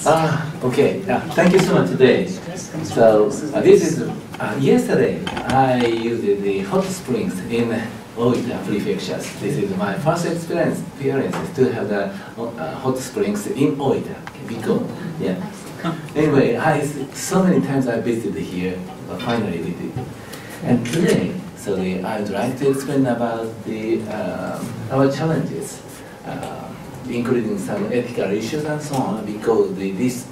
Okay. Thank you so much today. So this is yesterday. I used the hot springs in Oita prefectures. This is my first experience to have the hot springs in Oita. Because Anyway, so many times I visited here, but finally visited. And today, so I would like to explain about our challenges. Including some ethical issues and so on, because this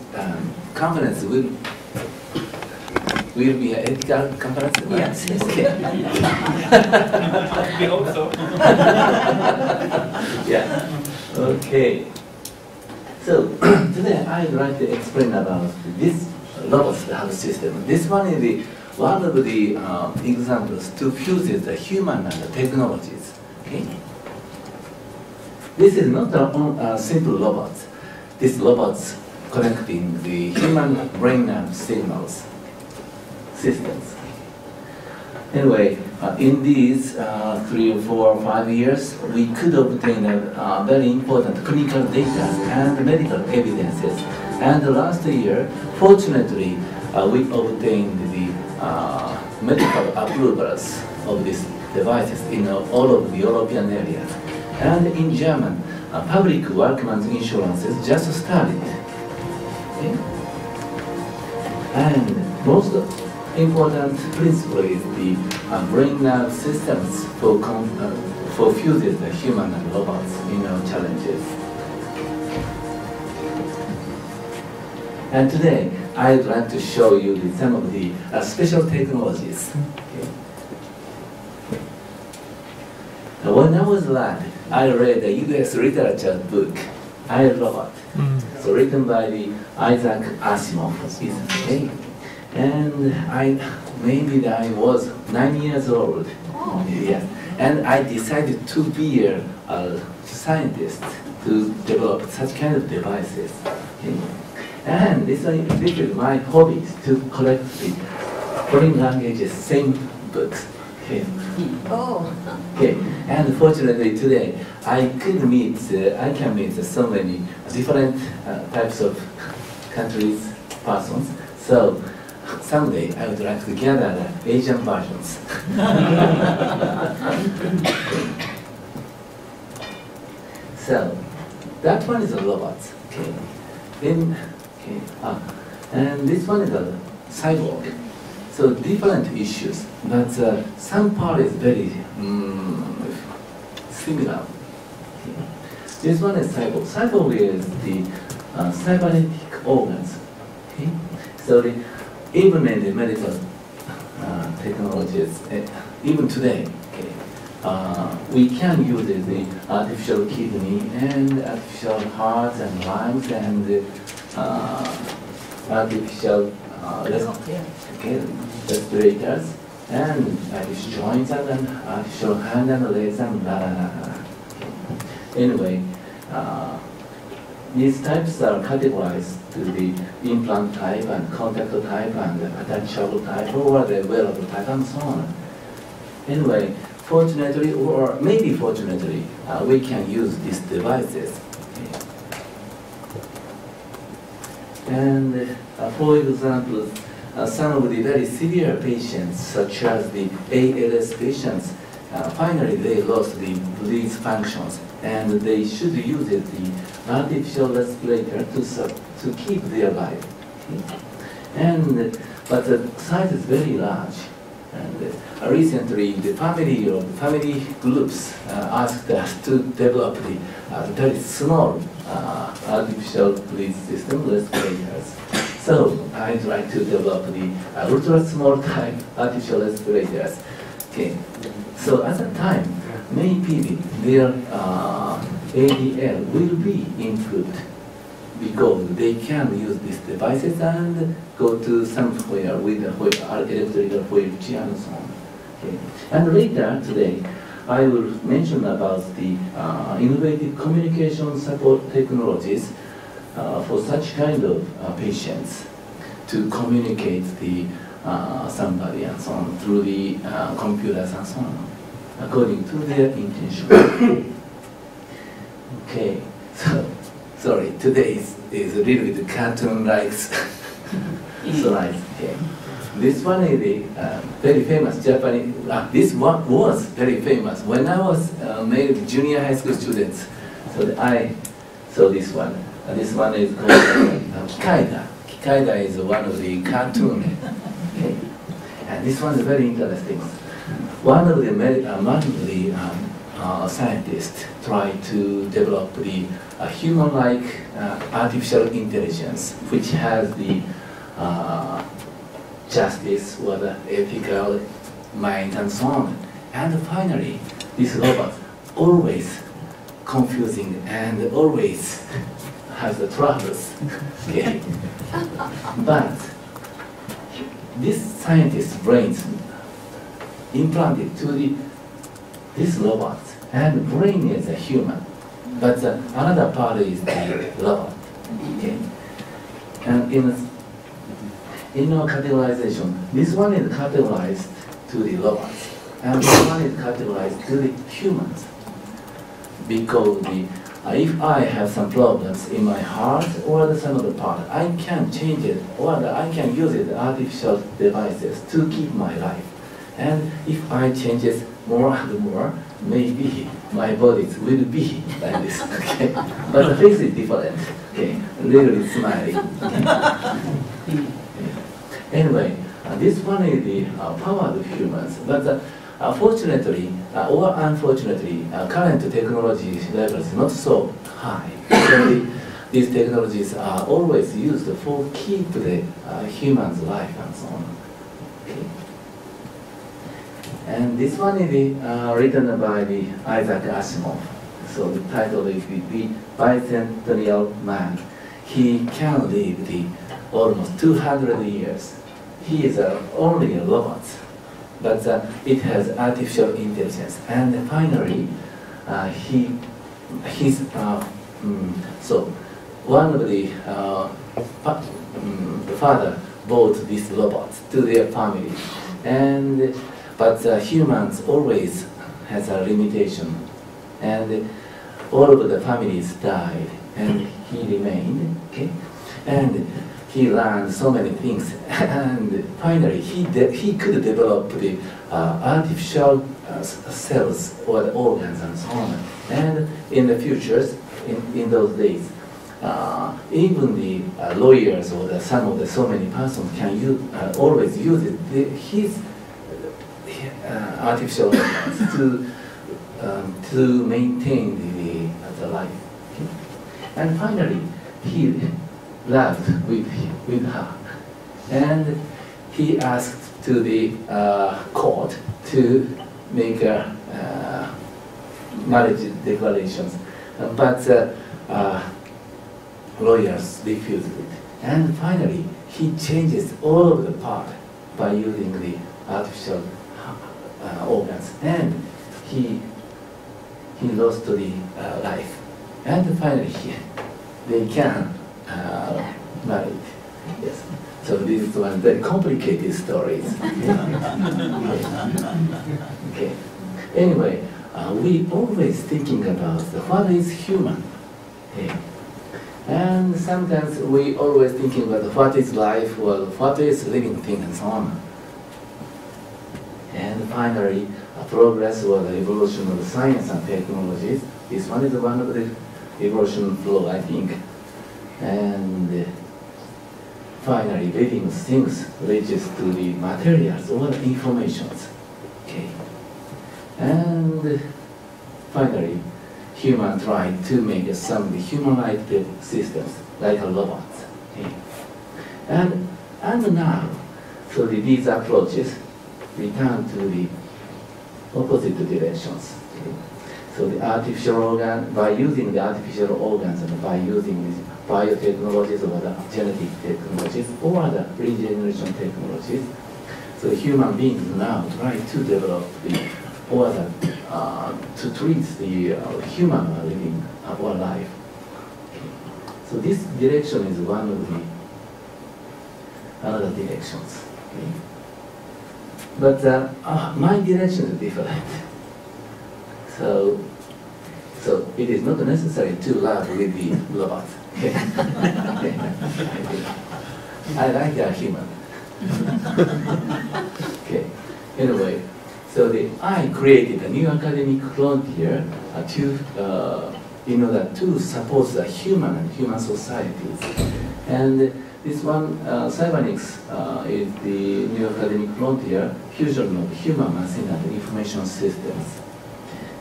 conference will be an ethical conference. Right? Yes. Okay. We hope so. Yeah. Okay. So today I would like to explain about this robot health system. This one is one of the examples to fuse the human and the technologies. Okay. This is not a simple robot. This robot's connecting the human brain and signals systems. Anyway, in these 3 or 4 or 5 years, we could obtain a very important clinical data and medical evidences. And last year, fortunately, we obtained the medical approvals of these devices in all of the European areas. And in German, public workman's insurances just started. Okay? And most important principle is the brain nerve systems for fusing the human and robots in our challenges. And today, I would like to show you some of the special technologies. Okay? When I was a lad, I read a US literature book, I, Robot, so written by the Isaac Asimov. Okay? And maybe I was 9 years old. Oh. Yes. And I decided to be a scientist to develop such kind of devices. Okay? And this is my hobby, to collect the foreign languages, same books. Okay. Oh. Okay. And fortunately today, I can meet so many different types of countries, persons. So someday I would like to gather the Asian versions. So that one is a robot. Okay. Then and this one is a cyborg. So different issues, but some part is very similar. Okay. This one is cyborg. Cyborg is the cybernetic organs. Okay. So even in the medical technologies, even today, okay, we can use the artificial kidney and artificial hearts and lungs and artificial respirators and artificial joints and artificial hand and legs and la la la la. Anyway, these types are categorized to the implant type and contact type and attachable type or the wearable type and so on. Anyway, fortunately or maybe fortunately, we can use these devices. And for example, some of the very severe patients, such as the ALS patients, finally they lost the breathing functions, and they should use the artificial respirator to keep their life. Okay? And but the size is very large. And recently, the family groups asked us to develop the very small artificial breathing system respirators. So I'd like to develop the ultra small type artificial respirators. Okay. So at that time, maybe their ADL will be improved because they can use these devices and go to somewhere with electrical wheelchair and so on. Okay. And later today, I will mention about the innovative communication support technologies for such kind of patients to communicate the somebody and so on through the computers and so on, according to their intention. Okay, so sorry, today is is a little bit cartoon-like slide. Okay. This one is the very famous Japanese. This one was very famous when I was made junior high school students. So I saw this one. This one is called Kikaida. Kikaida is one of the cartoon. Okay. And this one is very interesting. One of the scientists tried to develop the human-like artificial intelligence, which has the justice or the ethical mind and so on. And finally, this robot always confusing and always has the troubles. Okay. But this scientist's brains implanted to this robot, and brain is a human, but another part is the robot. Okay. And in our categorization, this one is categorized to the robots, and this one is categorized to the humans. Because if I have some problems in my heart or some other part, I can change it, or I can use it, artificial devices, to keep my life. And if I change it more and more, maybe my body will be like this. Okay? But the face is different. Okay, literally smiling. Okay. Anyway, this one is the power of humans. But fortunately or unfortunately, current technology level is not so high. These technologies are always used for keep the human's life and so on. Okay. And this one is written by the Isaac Asimov. So the title is the Bicentennial Man. He can live the almost 200 years. He is only a robot, but it has artificial intelligence. And finally, so one of the father bought these robots to their family, but humans always has a limitation, and all of the families died, and he remained. Okay, and he learned so many things, and finally he could develop the artificial cells or the organs and so on. And in the futures, in those days, even the lawyers or some of the so many persons can always use it, his artificial organs to maintain the life. Okay? And finally, he loved with her, and he asked to the court to make marriage declarations, but lawyers refused it. And finally, he changes all of the part by using the artificial organs, and he lost the life. And finally, they can marry. Yes. So this is one very complicated stories. Okay. Anyway, we always thinking about what is human. Okay. And sometimes we always thinking about what is life or what is living thing and so on. And finally, progress or the evolution of science and technologies. This one is one of the evolution flow, I think. And finally, living things reaches to the materials or the informations. Okay. And finally, human tried to make some human-like systems, like a robot. Okay. And now, so these approaches return to the opposite directions. Okay. So the artificial organ, by using the artificial organs and by using these biotechnologies or the genetic technologies or the regeneration technologies, so human beings now try to develop to treat the human living our life. Okay. So this direction is one of the other directions. Okay. But my direction is different. So it is not necessary to love with the robot. Okay. I like a human. Okay. Anyway, so I created a new academic frontier in order to support the human and human societies. And this one, cybernetics, is the new academic frontier, fusion of human, machine, and information systems.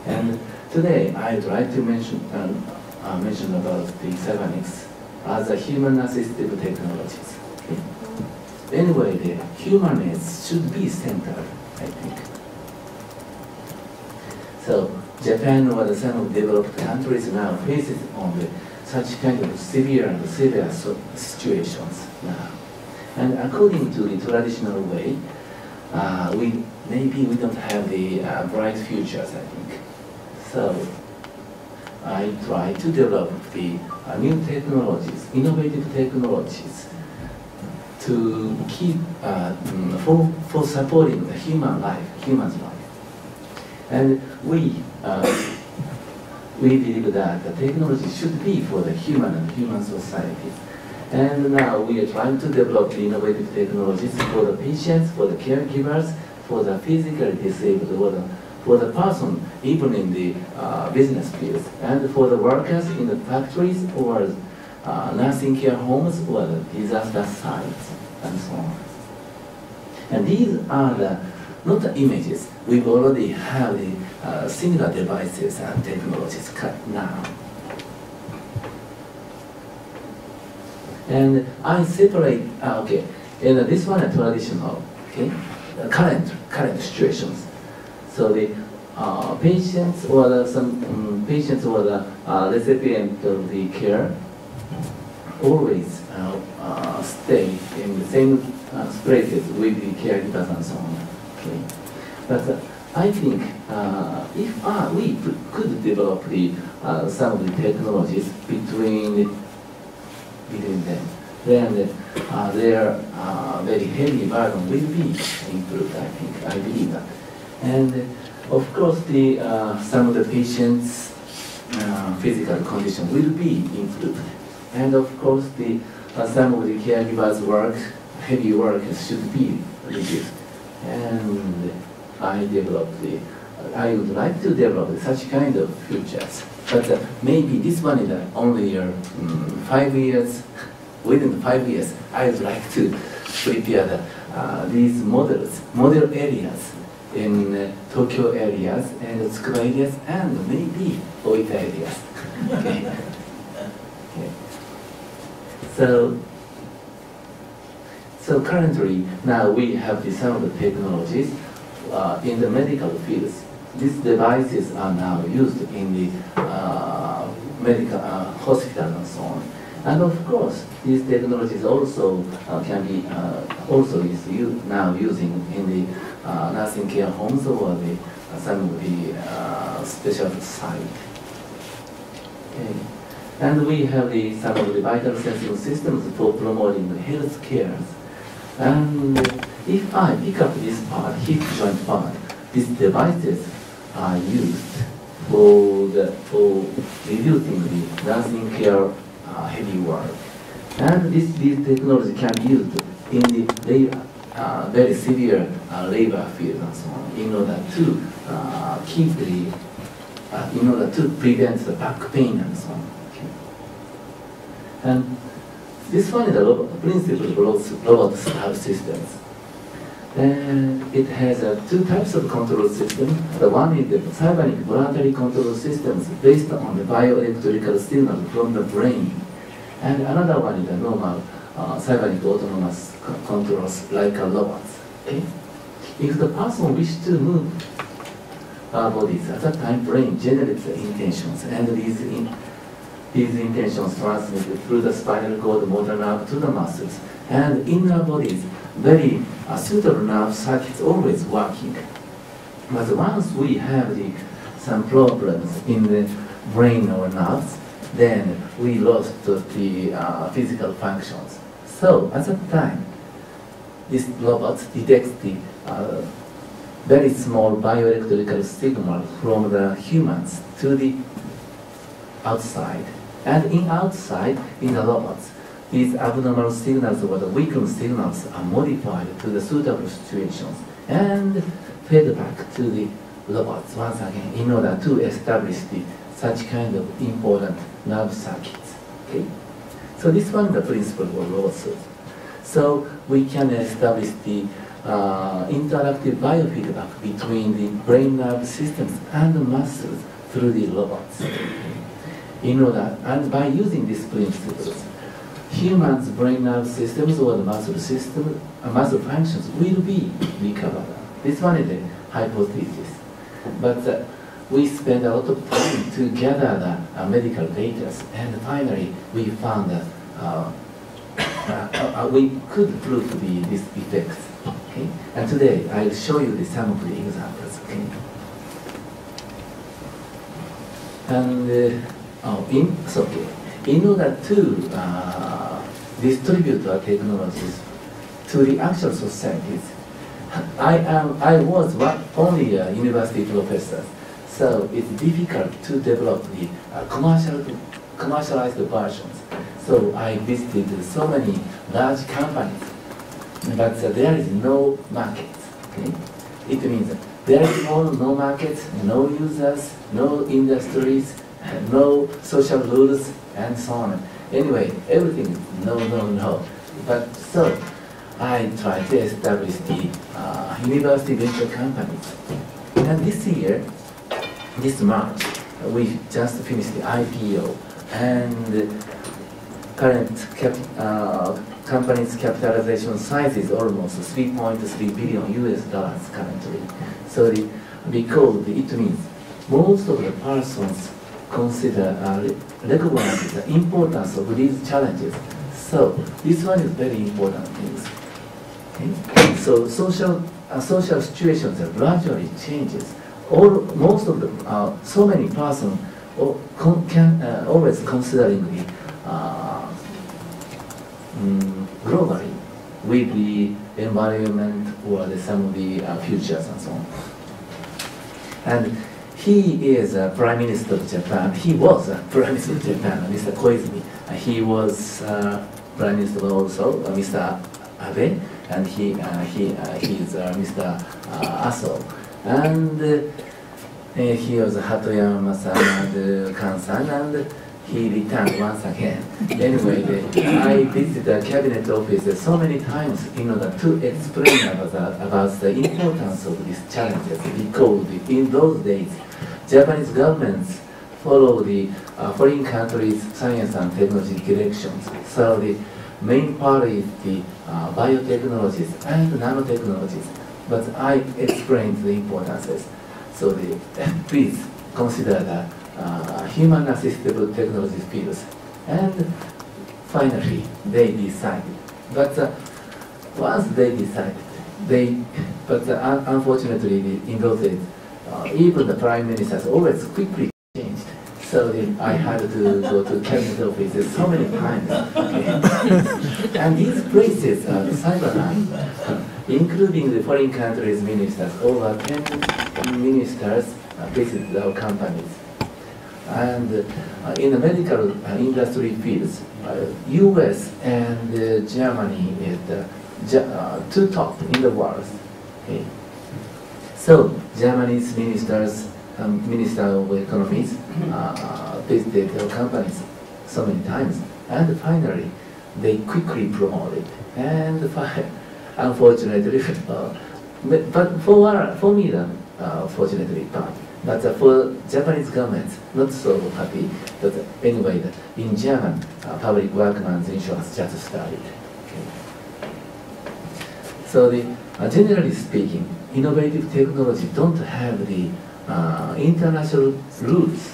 And today, I'd like to mention about the cybernetics as a human-assistive technologies. Okay. Anyway, the humanities should be centered, I think. So, Japan or some of developed countries now faces on such kind of severe and severe situations now. And according to the traditional way, maybe we don't have the bright futures, I think. So I try to develop the new technologies, innovative technologies, to keep for supporting the human's life. And we believe that the technology should be for the human and human societies. And now we are trying to develop the innovative technologies for the patients, for the caregivers, for the physically disabled, for the person even in the business fields, and for the workers in the factories or nursing care homes or the disaster sites, and so on. And these are not the images. We already have the similar devices and technologies now. And I separate, okay, and this one is traditional, okay, current situations. So the patients or some patients or the recipient of the care always stay in the same places with the caregivers and so on. Okay. But I think if we could develop some of the technologies between them, then their very heavy burden will be improved, I think. I believe that. And of course, some of the patients' physical condition will be improved. And of course, some of the caregivers' heavy work should be reduced. And I would like to develop such kind of futures. But maybe this one is only 5 years. Within 5 years, I would like to prepare these model areas in Tokyo areas and Tsukuba areas and maybe Oita areas. Okay. Okay. So currently, now we have some of the technologies in the medical fields. These devices are now used in the medical hospitals and so on. And of course, these technologies also can be now using in the nursing care homes or some of the special sites. Okay. And we have some of the vital sensing systems for promoting the health care. And if I pick up this part, hip joint part, these devices are used for reducing the nursing care heavy work. And this technology can be used in the very severe labor field and so on, in order to in order to prevent the back pain and so on. Okay. And this one is a principal robot systems. And it has two types of control systems. The one is the cybernetic voluntary control systems based on the bioelectrical signal from the brain. And another one is the normal cybernetic autonomous controls like a robot. Okay? If the person wishes to move bodies, at that time brain generates the intentions, and these intentions transmitted through the spinal cord, motor nerve to the muscles. And in our bodies, very suitable nerve circuits always working. But once we have some problems in the brain or nerves, then we lost the physical functions. So at that time, this robot detects the very small bioelectrical signal from the humans to the outside. And in outside, in the robots, these abnormal signals or the weakened signals are modified to the suitable situations and fed back to the robots once again in order to establish such kind of important nerve circuits. Okay? So this one is the principle of lawsuit. So we can establish the interactive biofeedback between the brain nerve systems and the muscles through the robots. In order, and by using these principles, humans' brain nerve systems or the muscle system, muscle functions will be recovered. This one is a hypothesis. But we spend a lot of time to gather the medical data, and finally we found that we could prove these effects. Okay? And today I'll show you some of the examples. Okay? And in order to distribute our technologies to the actual societies, I was only a university professor, so it's difficult to develop the commercialized versions. So I visited so many large companies, but there is no market. Okay? It means there is no market, no users, no industries, no social rules, and so on. Anyway, everything is no. But so I tried to establish the university venture companies. And this year, this March, we just finished the IPO, and current company's capitalization size is almost 3.3 billion US dollars currently. So because it means most of the persons consider recognize the importance of these challenges. So this one is very important things. Okay? So social situations are gradually changes. Most of the so many persons always considering the globally with the environment or some of the futures and so on. And he is a Prime Minister of Japan. He was a Prime Minister of Japan, Mr. Koizumi. He was Prime Minister also, Mr. Abe, and he is Mr. Aso. And he was Hatoyama-san and Kan-san, and he returned once again. Anyway, I visited the cabinet office so many times in order to explain about the importance of these challenges, because in those days, Japanese governments follow the foreign countries' science and technology directions. So the main part is the biotechnologies and nanotechnologies. But I explained the importances. So please consider the human-assisted technology fields. And finally, they decided. But once they decided, unfortunately, in those days, even the prime ministers always quickly changed. So I had to go to cabinet offices so many times. Okay. And these places are cyberland, including the foreign countries' ministers. Over 10 ministers visited our companies. And in the medical industry fields, US and Germany is the two top in the world. Okay. So Japanese ministers, Minister of Economies, visited our companies so many times, and finally they quickly promoted. And unfortunately, but for me, fortunately, but for Japanese government, not so happy. But anyway, in German, public workmen's insurance just started. Okay. So generally speaking, innovative technology don't have the international rules.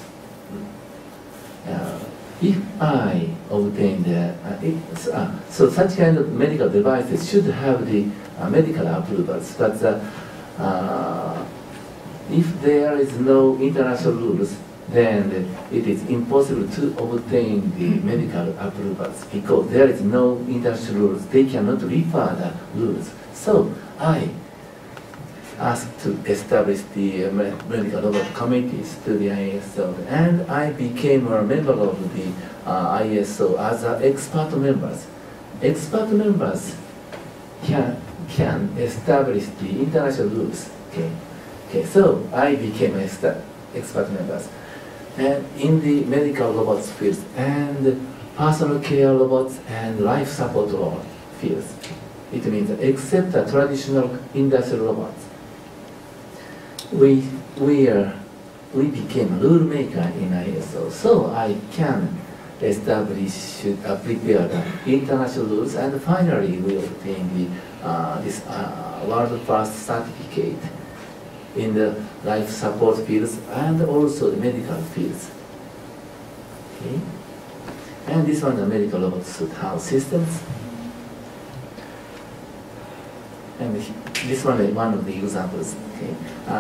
If I obtain so such kind of medical devices should have the medical approvals, but if there is no international rules, then it is impossible to obtain the medical approvals, because there is no international rules. They cannot refer the rules. So I asked to establish the medical robot committees to the ISO, and I became a member of the ISO as expert members. Expert members can establish the international rules. So I became expert members, and in the medical robots fields and personal care robots and life support robot fields. It means except the traditional industrial robots, we became a rule maker in ISO. So I can establish, prepare the international rules, and finally we obtain the this world first certificate in the life support fields and also the medical fields. Okay. And this one, the medical robot suit HAL systems. And this one is one of the examples. Okay.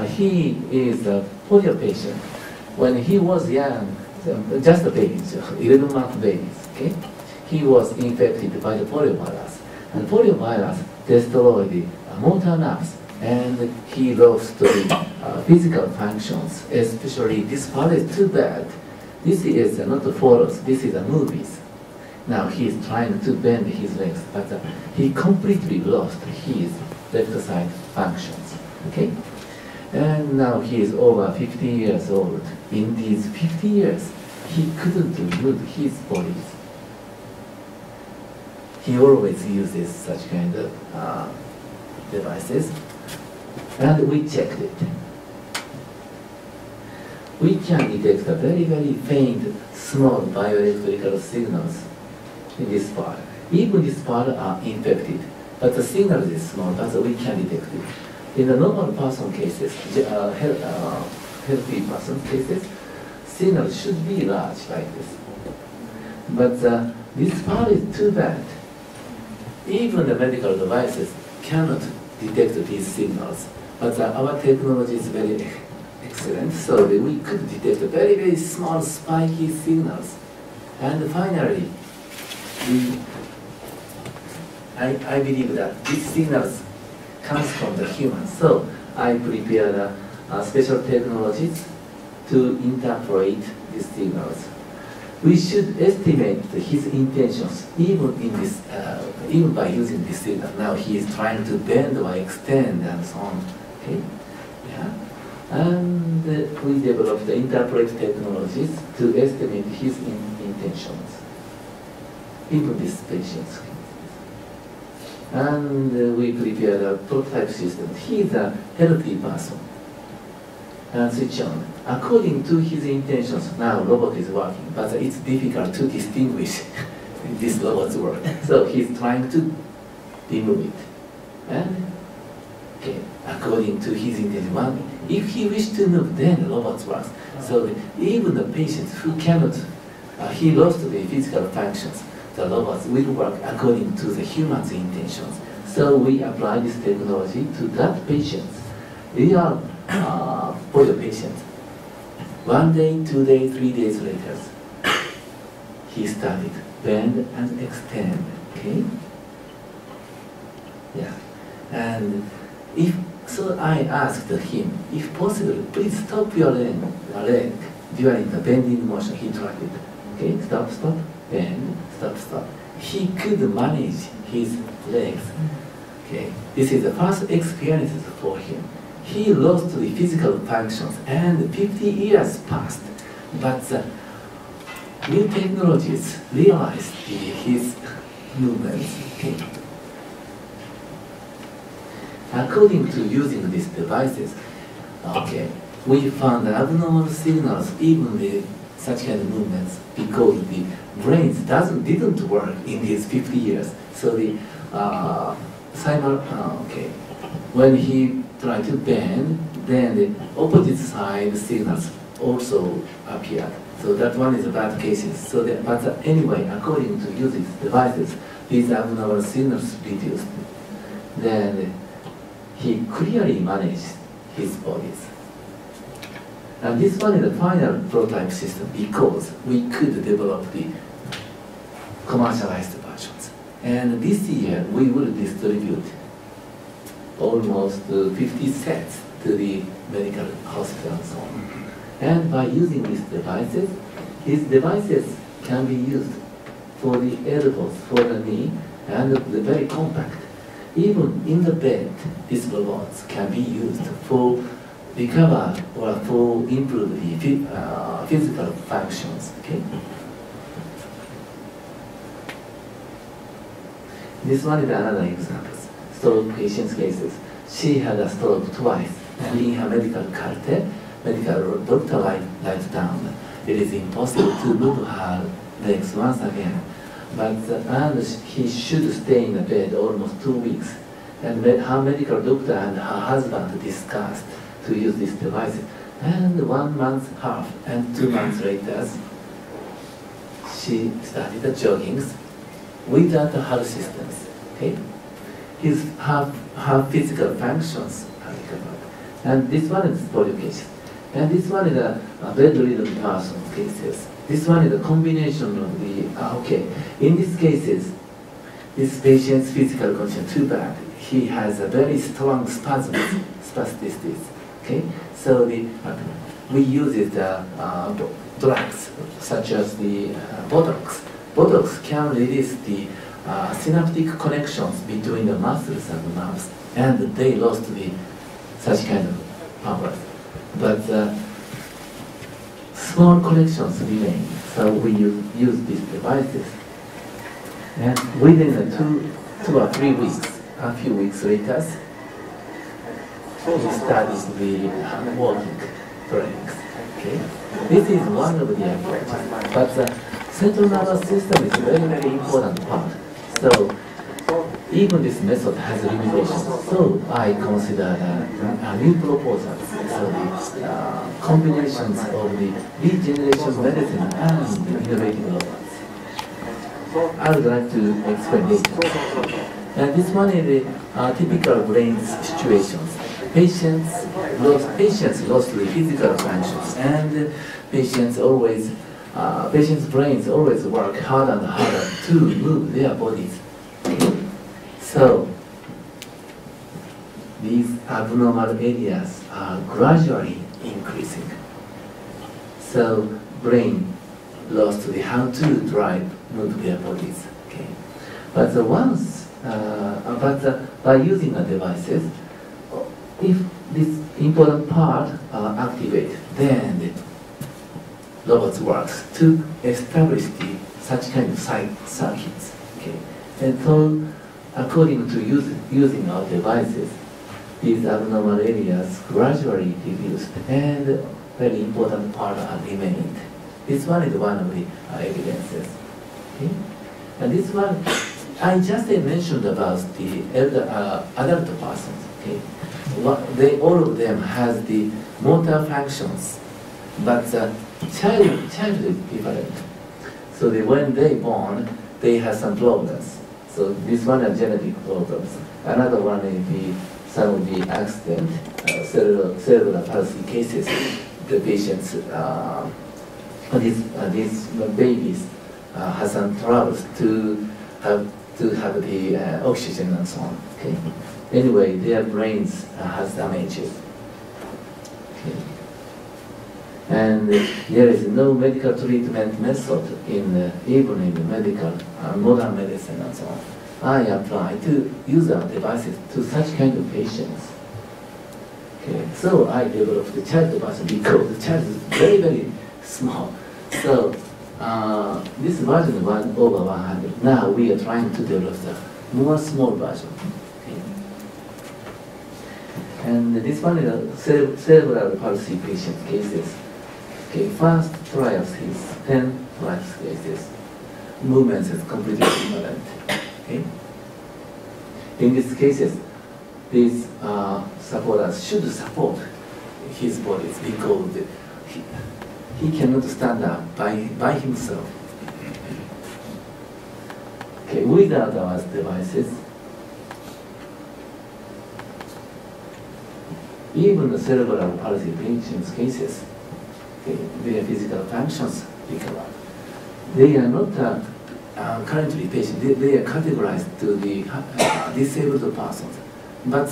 He is a polio patient. When he was young, just a baby, 11-month babies, okay? He was infected by the polio virus. And polio virus destroyed the motor nerves, and he lost the physical functions, especially this part is too bad. This is not photos, this is a movies. Now he is trying to bend his legs, but he completely lost his left side functions. Okay? And now he is over 50 years old. In these 50 years, he couldn't move his body. He always uses such kind of devices. And we checked it. We can detect a very, very faint, small bioelectrical signals in this part. Even this part are infected, but the signal is small, but we can detect it. In the normal person cases, healthy person cases, signal should be large like this. But this part is too bad. Even the medical devices cannot detect these signals. But our technology is very excellent, so we could detect very, very small spiky signals. And finally, I believe that these signals comes from the human. So I prepared special technologies to interpret these signals. We should estimate his intentions even in this, even by using this signal. Now he is trying to bend or extend and so on. Okay, yeah, and we developed the interpret technologies to estimate his intentions, even this patient's. And we prepared a prototype system. He is a healthy person. And switch on. According to his intentions, now robot is working, but it's difficult to distinguish this robot's work. So he's trying to remove it. And okay, according to his intention, if he wishes to move, then the robot works. So even the patients who cannot, he lost the physical functions, the robots will work according to the human's intentions. So we apply this technology to that patient. They are polio patients. 1 day, 2 days, 3 days later, he started bend and extend. Okay? Yeah. And so I asked him, if possible, please stop your leg during the bending motion. He tried it. Okay, stop, stop, bend, stop, stop. He could manage his legs. Okay, this is the first experience for him. He lost the physical functions, and 50 years passed. But the new technologies realized his movements. Okay. According to using these devices, okay, we found abnormal signals even with such kind of movements because the brains didn't work in these 50 years. So the okay, when he tried to bend, then the opposite side signals also appeared. So that one is a bad cases. So but anyway, according to using devices, these abnormal signals reduced. Then he clearly managed his bodies. And this one is the final prototype system because we could develop the commercialized versions. And this year we will distribute almost 50 sets to the medical hospital and so on. And by using these devices can be used for the elbows, for the knee, and they're very compact. Even in the bed, these robots can be used for recover or for improve the physical functions. Okay. This one is another example. Stroke patient's cases. She had a stroke twice, and in her medical carte, medical doctor writes down it is impossible to move her legs once again. But and he should stay in the bed almost 2 weeks. And her medical doctor and her husband discussed to use this device. And 1 month half and 2 months later, she started the joggings without the HAL systems. Okay, her physical functions are recovered. And this one is polio case. And this one is a bedridden person cases. This one is a combination of the, in these cases, this patient's physical condition too bad. He has a very strong spasticity. Okay, so we use drugs such as the Botox. Botox can release the synaptic connections between the muscles and the nerves, and they lost such kind of powers. But small connections remain, so we use these devices. And within 2 or 3 weeks, a few weeks later, we started the walking trainings. Okay, this is one of the approaches, but the central nervous system is a very, very important part. So even this method has limitations. So I consider a new proposal. So the combinations of the regeneration medicine and the innovative robots. I would like to explain later. And this one is the typical brain situations. Patients lost the physical functions, and patients' brains always work harder and harder to move their bodies. So these abnormal areas are gradually increasing. So brain lost the how to move their bodies. Okay, but by using the devices, if this important part activated, then the robots works to establish such kind of circuits. Okay, and so according to using our devices, these abnormal areas gradually reduced, and very important part are remained. This one is one of the evidences. Okay? And this one, I just mentioned about the adult persons. Okay? All of them has the motor functions, but the child is different. So when they born, they have some problems. So this one are genetic problems. Another one is some of the accident, cerebral palsy cases. The patients, these babies have some troubles to have the oxygen and so on. Okay. Anyway, their brains has damages. Okay. And there is no medical treatment method even in the medical, modern medicine and so on. I apply to use our devices to such kind of patients. Okay, so I developed the child device because the child is very, very small. So this version is 1/100. Now we are trying to develop the more small version. Okay. And this one is a cerebral palsy patient cases. Okay, first trials is 10 trials cases. Movements is completely different. Okay. In these cases, these supporters should support his body because he cannot stand up by himself. Okay, without our devices, even the cerebral palsy patients cases, okay, their physical functions recover. They are not currently patients. They are categorized to the disabled persons. But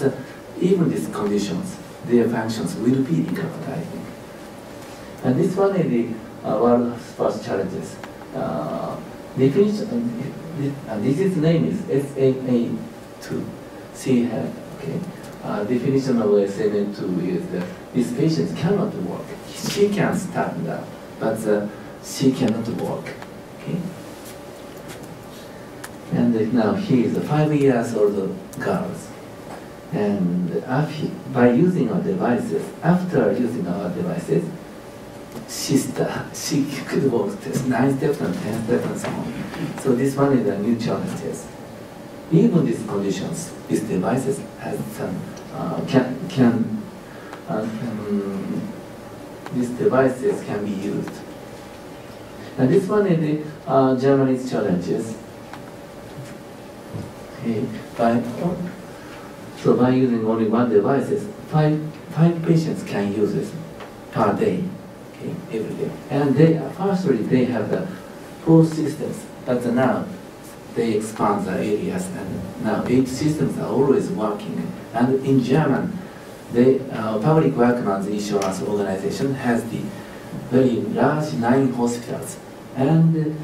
even these conditions, their functions will be recovered, I think. And this one is the world's first challenges. Definition, disease name is SMA2. CHAL, okay. Definition of SMA2 is that this patient cannot walk. She can stand up, but she cannot walk, okay. And now he is a 5 years old girl. And by using our devices, after using our devices, she could walk 9 steps and 10 steps and so on. So this one is a new challenges. Even these conditions, these devices has some these devices can be used. And this one is the Germany's challenges. Okay. So by using only one device, five patients can use this per day, okay, every day. And firstly, they have the 4 systems, but now they expand the areas, and now 8 systems are always working. And in German, the Public Workmen's Insurance Organization has the very large 9 hospitals, and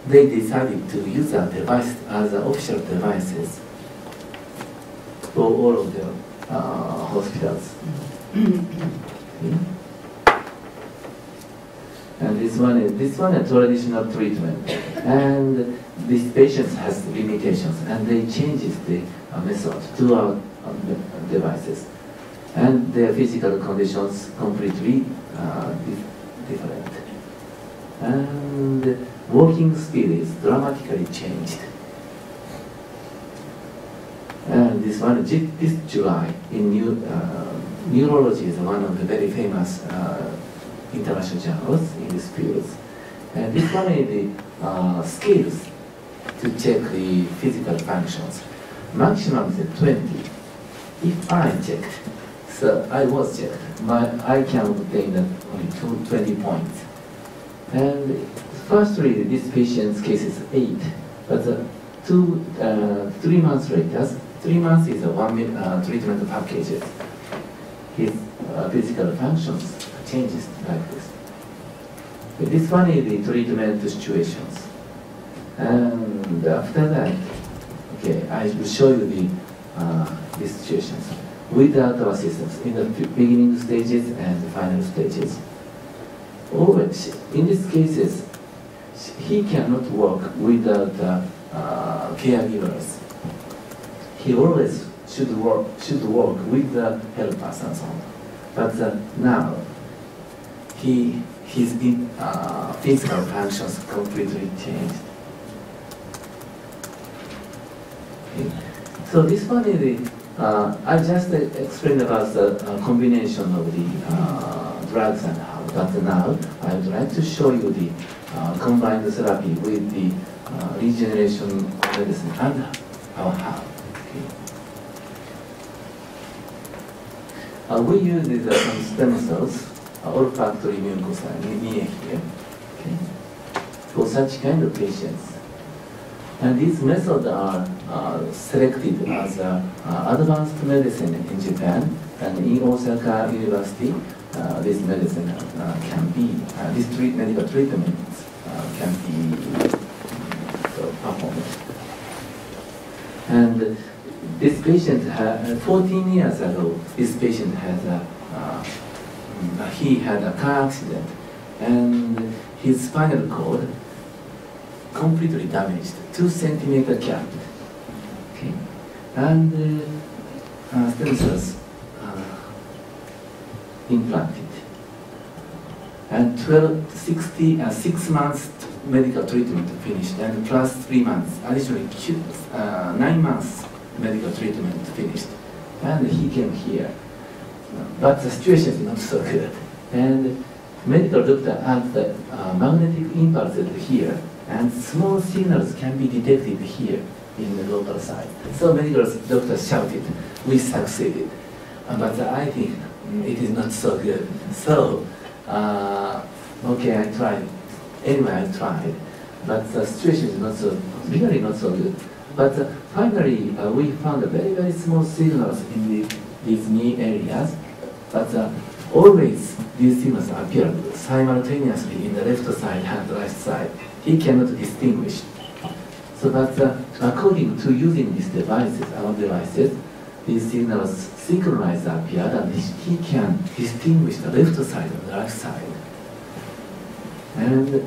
they decided to use our device as official devices for all of the hospitals. And this one is traditional treatment, and these patients has limitations, and they changes the method to our devices, and their physical conditions completely different, and walking speed is dramatically changed. And this one, this July, in neurology is one of the very famous international journals in this field. And this one is the scales to check the physical functions. Maximum is 20. If I checked, so I was checked, I can obtain only 20 points. And firstly, this patient's case is 8, but 3 months later, 3 months is a 1 minute treatment package. His physical functions changes like this. But this one is the treatment situations. And after that, okay, I will show you the situations without our systems in the beginning stages and the final stages. Always, in these cases, he cannot work without caregivers. He always should work with the helpers and so on. But now, his physical functions completely changed. Okay. So this one is the, I just explained about the combination of the drugs and how, but now I would like to show you the combined therapy with the regeneration medicine and our HAL. We use some stem cells, olfactory mucosal near here, okay, for such kind of patients. And these methods are selected as advanced medicine in Japan, and in Osaka University, this medicine can be, these medical treatments can be performed. And this patient, 14 years ago, this patient has he had a car accident, and his spinal cord completely damaged, 2 centimeter gap. Okay, and stem cells implanted, and 6 months medical treatment finished, and plus 3 months, additionally 9 months medical treatment finished, and he came here. But the situation is not so good. And medical doctor had the magnetic impulses here, and small signals can be detected here in the local side. So medical doctor shouted, "We succeeded." But I think it is not so good. So, okay, I tried. Anyway, I tried. But the situation is not so, really not so good. But finally, we found very, very small signals in these knee areas. But always these signals appear simultaneously in the left side and right side. He cannot distinguish. So but according to using these devices, our devices, these signals synchronized appear, and he can distinguish the left side and the right side. And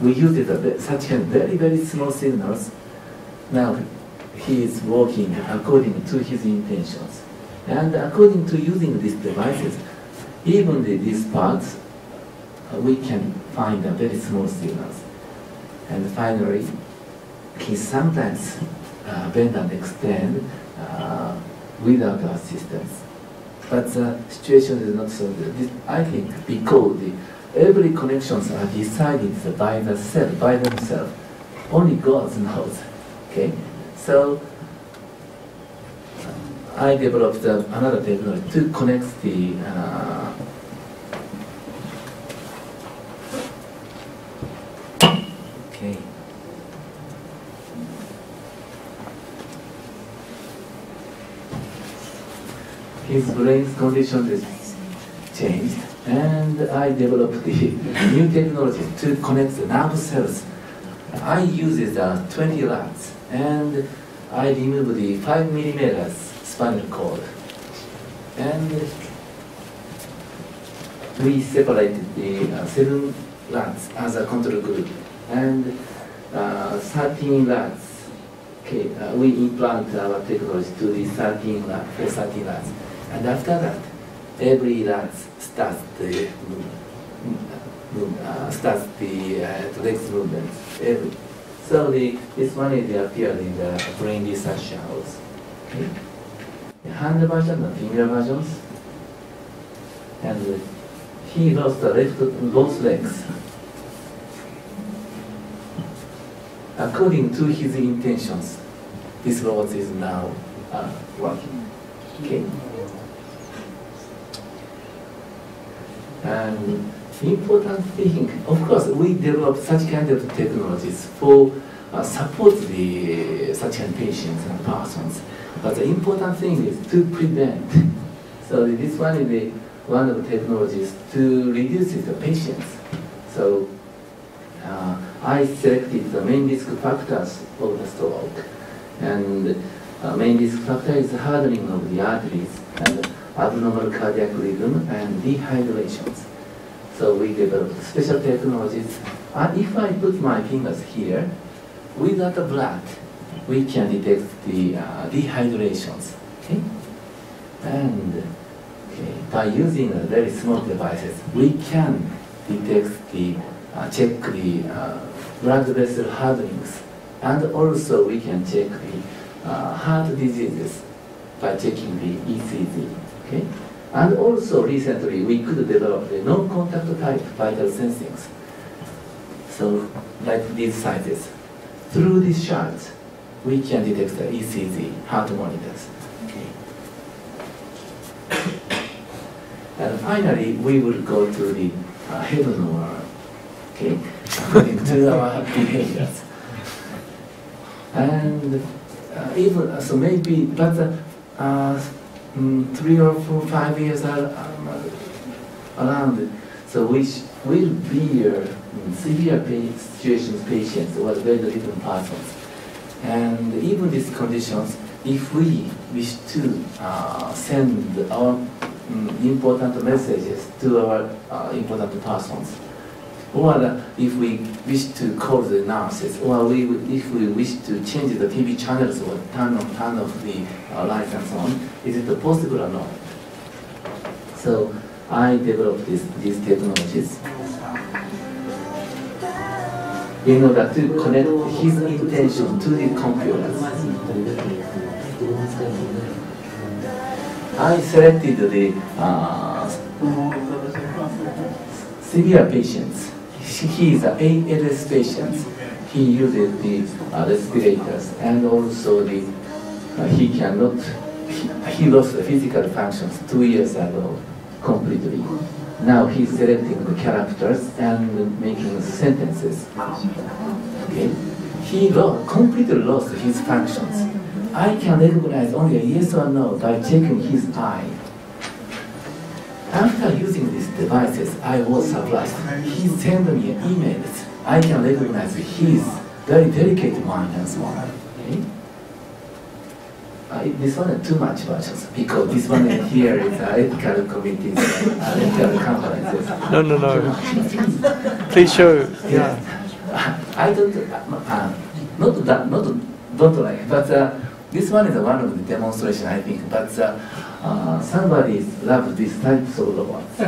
we used such kind of very, very small signals. Now he is working according to his intentions. And according to using these devices, even these parts, we can find very small signals. And finally, he sometimes bend and extend without assistance. But the situation is not so good. I think because every connections are decided by the cell, by themselves. Only God knows. Okay? So I developed another technology to connect the okay. His brain's condition is changed, and I developed the new technology to connect the nerve cells. I used 20 rods, and I removed the 5 millimeters spinal cord, and we separated the 7 rods as a control group, and 13 rods. Okay, we implant our technology to the 13 rods. And after that, every rod starts the legs movement. So this one is appeared in the brain research shows. Okay. The hand version and finger versions. And he lost both legs. According to his intentions, this robot is now working. Okay. And important thing, of course, we develop such kind of technologies for support such kind of patients and persons. But the important thing is to prevent. So this one is one of the technologies to reduce the patients. So I selected the main risk factors of the stroke. And main risk factor is hardening of the arteries and abnormal cardiac rhythm and dehydrations. So we developed special technologies. If I put my fingers here, without the blood, we can detect the dehydrations. Okay? And by using very small devices, we can detect check the blood vessel hardenings, and also we can check the heart diseases by checking the ECG. Okay? And also recently we could develop the non-contact type vital sensings. So like these sizes. Through these charts, we can detect the ECG, heart monitors. Okay. And finally, we will go to the heaven world. Okay, according to our behaviors. And even so, maybe, but 3 or 4, 5 years are around. So which will be severe situations patients or very little persons. And even these conditions, if we wish to send our important messages to our important persons, or if we wish to call the nurses, or if we wish to change the TV channels or turn off the lights and so on, is it possible or not? So I developed these technologies in order to connect his intention to the computers. I selected the severe patients. He is an ALS patient. He uses the respirators, and also he lost the physical functions 2 years ago completely. Now he's selecting the characters and making sentences. Okay? he completely lost his functions. I can recognize only a yes or no by checking his eye. After using these devices, I was surprised. He sent me emails. I can recognize his very delicate mind and so on. Okay? This one is too much versions because this one here is ethical committees, ethical conferences. No. Please show. Yeah. I don't, don't like, but this one is one of the demonstration, I think. But somebody loves this types of robots.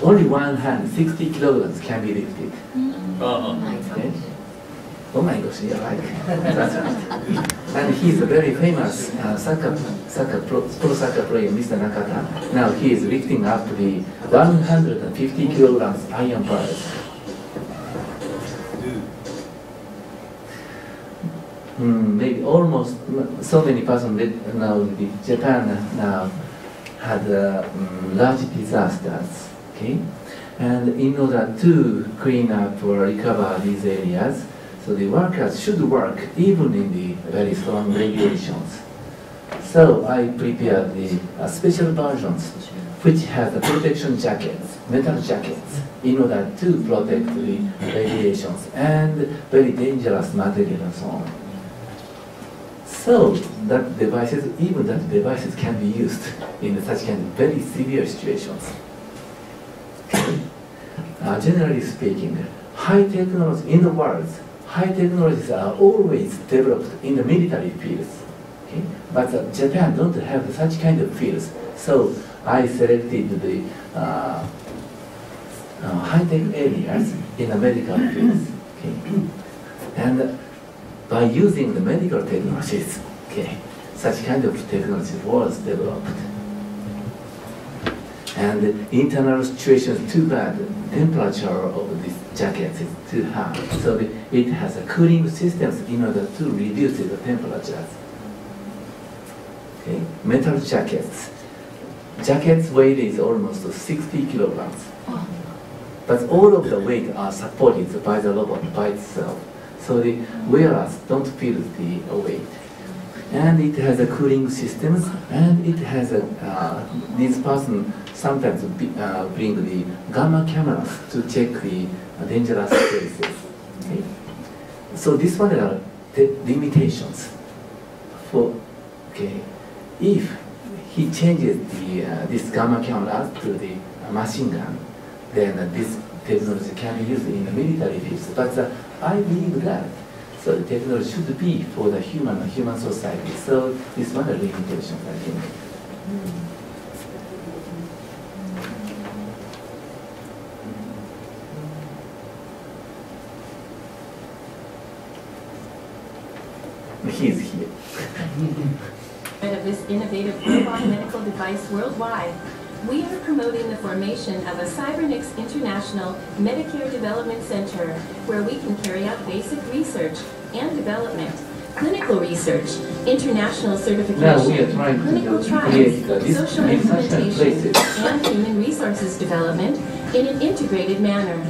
Only one hand, 60 kilograms can be lifted. Okay? Oh my gosh, you're right. That's right. And he's a very famous pro soccer player, Mr. Nakata. Now he is lifting up the 150 kilograms iron bars. Maybe almost so many persons now in Japan now had large disasters. Okay, and in order to clean up or recover these areas, so the workers should work even in the very strong regulations. So I prepared the special versions which has the protection jackets, metal jackets, in order to protect the radiations and very dangerous material and so on. So that devices, even that devices can be used in such kind of very severe situations. Generally speaking, high technology in the world, high technologies are always developed in the military fields. Okay? But Japan don't have such kind of fields. So I selected the high-tech areas in the medical fields. Okay? And by using the medical technologies, okay, such kind of technology was developed. And the internal situation is too bad. The temperature of this jacket is too high. So it has a cooling systems in order to reduce the temperatures. Okay, metal jackets. Jacket's weight is almost 60 kilograms. But all of the weight are supported by the robot by itself. So the wearers don't feel the weight. And it has a cooling system, and it has a, this person sometimes bring the gamma cameras to check the dangerous places. Okay? So this one are the limitations. For, okay, if he changes the, this gamma camera to the machine gun, then this technology can be used in the military fields. But I believe that. So the technology should be for the human society. So this one are limitations, I think. He's here. Of this innovative robot medical device worldwide, we are promoting the formation of a Cybernetics International Medicare Development Center where we can carry out basic research and development, clinical research, international certification, clinical trials, social implementation, and human resources development in an integrated manner.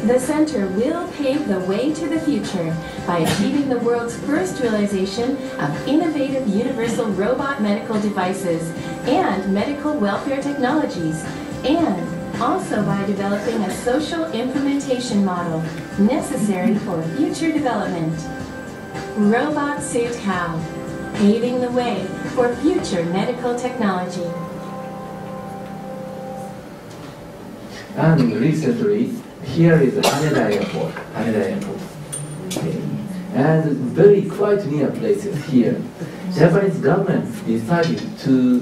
The center will pave the way to the future by achieving the world's first realization of innovative universal robot medical devices and medical welfare technologies, and also by developing a social implementation model necessary for future development. Robot Suit HAL, paving the way for future medical technology. And recently, here is Haneda Airport. Okay. And very quite near places here. Japanese government decided to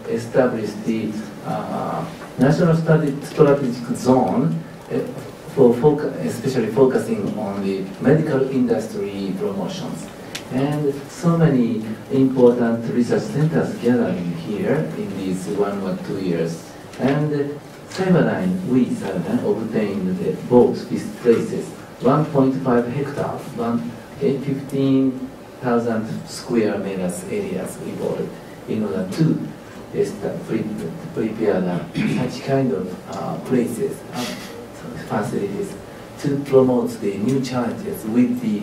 establish the national strategic zone especially focusing on the medical industry promotions. And so many important research centers gathering here in these 1 or 2 years. And Cyberdyne, we Cyberdyne obtained both these places, 1.5 hectares, 15,000 square meters areas involved in order to prepare such kind of places, facilities to promote the new challenges with the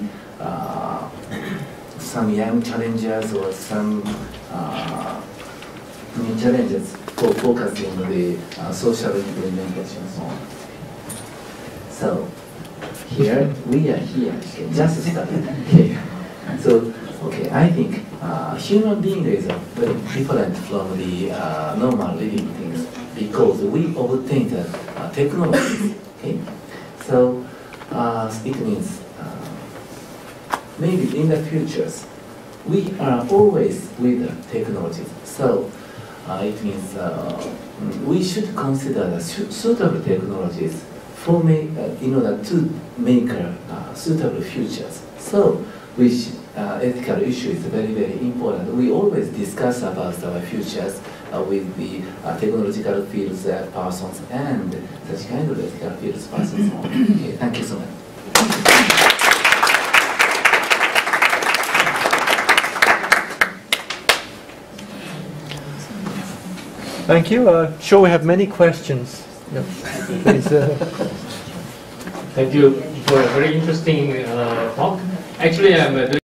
some young challengers or some new challenges for focusing on the social implementation and so on. So here we are here, okay, just started here. So okay, I think human being is very different from the normal living things because we obtain the technology. Okay, so it means maybe in the futures we are always with the technologies. So it means we should consider the suitable technologies for in order to make suitable futures. So which ethical issue is very, very important. We always discuss about our futures with the technological fields persons and such kind of ethical fields persons. Okay, thank you so much. Thank you. Sure, we have many questions. Yep. Please, Thank you for a very interesting talk. Actually, I'm doing